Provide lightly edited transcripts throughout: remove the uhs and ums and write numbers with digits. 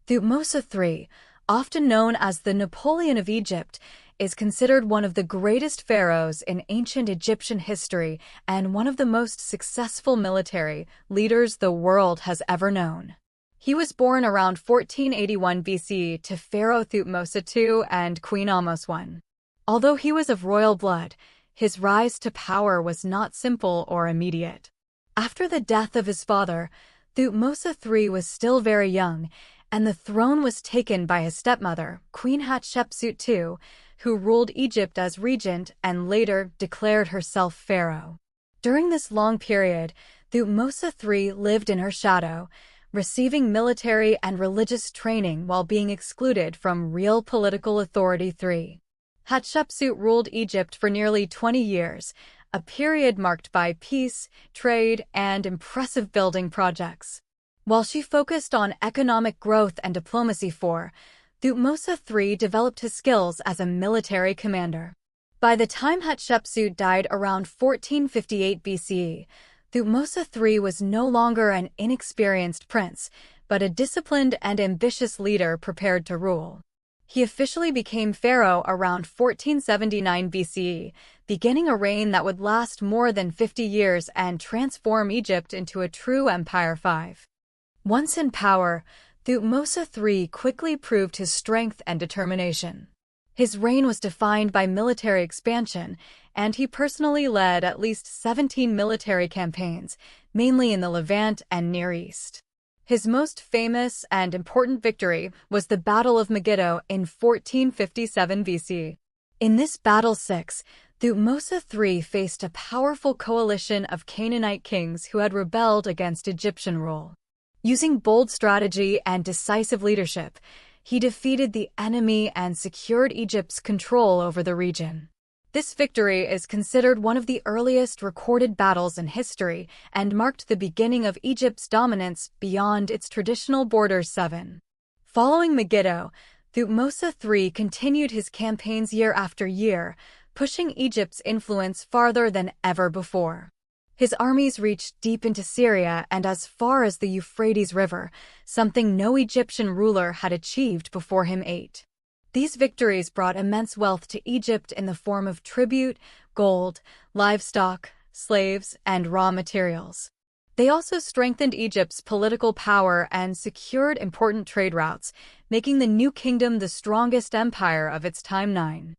Thutmose III, often known as the Napoleon of Egypt, is considered one of the greatest pharaohs in ancient Egyptian history and one of the most successful military leaders the world has ever known. He was born around 1481 BC to Pharaoh Thutmose II and Queen Ahmose I. Although he was of royal blood, his rise to power was not simple or immediate. After the death of his father, Thutmose III was still very young, and the throne was taken by his stepmother, Queen Hatshepsut II, who ruled Egypt as regent and later declared herself pharaoh. During this long period, Thutmose III lived in her shadow, receiving military and religious training while being excluded from real political authority. Hatshepsut ruled Egypt for nearly 20 years, a period marked by peace, trade, and impressive building projects. While she focused on economic growth and diplomacy, Thutmose III developed his skills as a military commander. By the time Hatshepsut died around 1458 BCE, Thutmose III was no longer an inexperienced prince, but a disciplined and ambitious leader prepared to rule. He officially became pharaoh around 1479 BCE, beginning a reign that would last more than 50 years and transform Egypt into a true empire. Once in power, Thutmose III quickly proved his strength and determination. His reign was defined by military expansion, and he personally led at least 17 military campaigns, mainly in the Levant and Near East. His most famous and important victory was the Battle of Megiddo in 1457 BC. In this battle, Thutmose III faced a powerful coalition of Canaanite kings who had rebelled against Egyptian rule. Using bold strategy and decisive leadership, he defeated the enemy and secured Egypt's control over the region. This victory is considered one of the earliest recorded battles in history and marked the beginning of Egypt's dominance beyond its traditional borders. Following Megiddo, Thutmose III continued his campaigns year after year, pushing Egypt's influence farther than ever before. His armies reached deep into Syria and as far as the Euphrates River, something no Egyptian ruler had achieved before him. These victories brought immense wealth to Egypt in the form of tribute, gold, livestock, slaves, and raw materials. They also strengthened Egypt's political power and secured important trade routes, making the new kingdom the strongest empire of its time.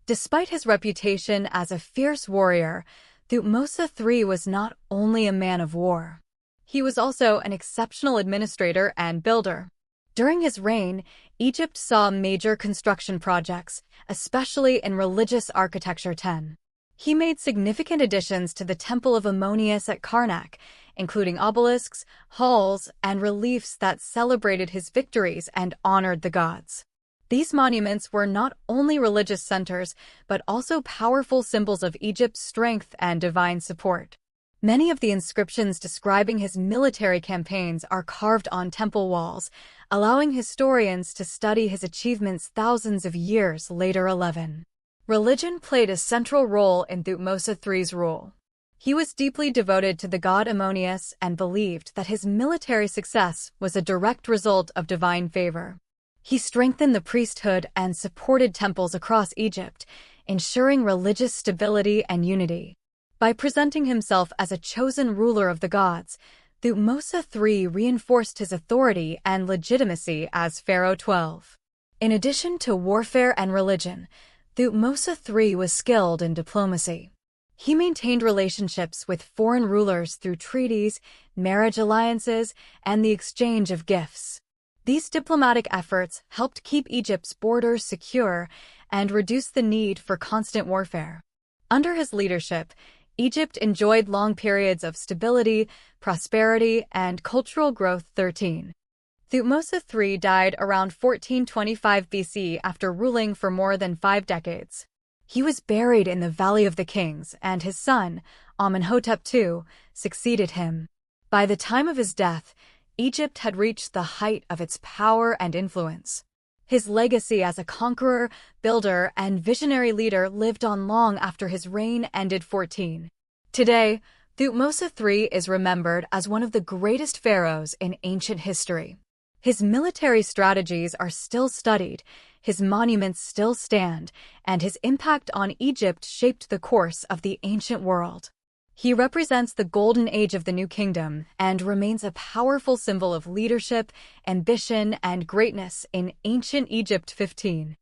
Despite his reputation as a fierce warrior, Thutmose III was not only a man of war. He was also an exceptional administrator and builder. During his reign, Egypt saw major construction projects, especially in religious architecture. He made significant additions to the Temple of Ammonius at Karnak, including obelisks, halls, and reliefs that celebrated his victories and honored the gods. These monuments were not only religious centers, but also powerful symbols of Egypt's strength and divine support. Many of the inscriptions describing his military campaigns are carved on temple walls, allowing historians to study his achievements thousands of years later. Religion played a central role in Thutmose III's rule. He was deeply devoted to the god Ammonius and believed that his military success was a direct result of divine favor. He strengthened the priesthood and supported temples across Egypt, ensuring religious stability and unity. By presenting himself as a chosen ruler of the gods, Thutmose III reinforced his authority and legitimacy as Pharaoh XII. In addition to warfare and religion, Thutmose III was skilled in diplomacy. He maintained relationships with foreign rulers through treaties, marriage alliances, and the exchange of gifts. These diplomatic efforts helped keep Egypt's borders secure and reduce the need for constant warfare. Under his leadership, Egypt enjoyed long periods of stability, prosperity, and cultural growth. Thutmose III died around 1425 BC after ruling for more than 5 decades. He was buried in the Valley of the Kings, and his son, Amenhotep II, succeeded him. By the time of his death, Egypt had reached the height of its power and influence. His legacy as a conqueror, builder, and visionary leader lived on long after his reign ended. Today, Thutmose III is remembered as one of the greatest pharaohs in ancient history. His military strategies are still studied, his monuments still stand, and his impact on Egypt shaped the course of the ancient world. He represents the golden age of the New Kingdom and remains a powerful symbol of leadership, ambition, and greatness in ancient Egypt 15.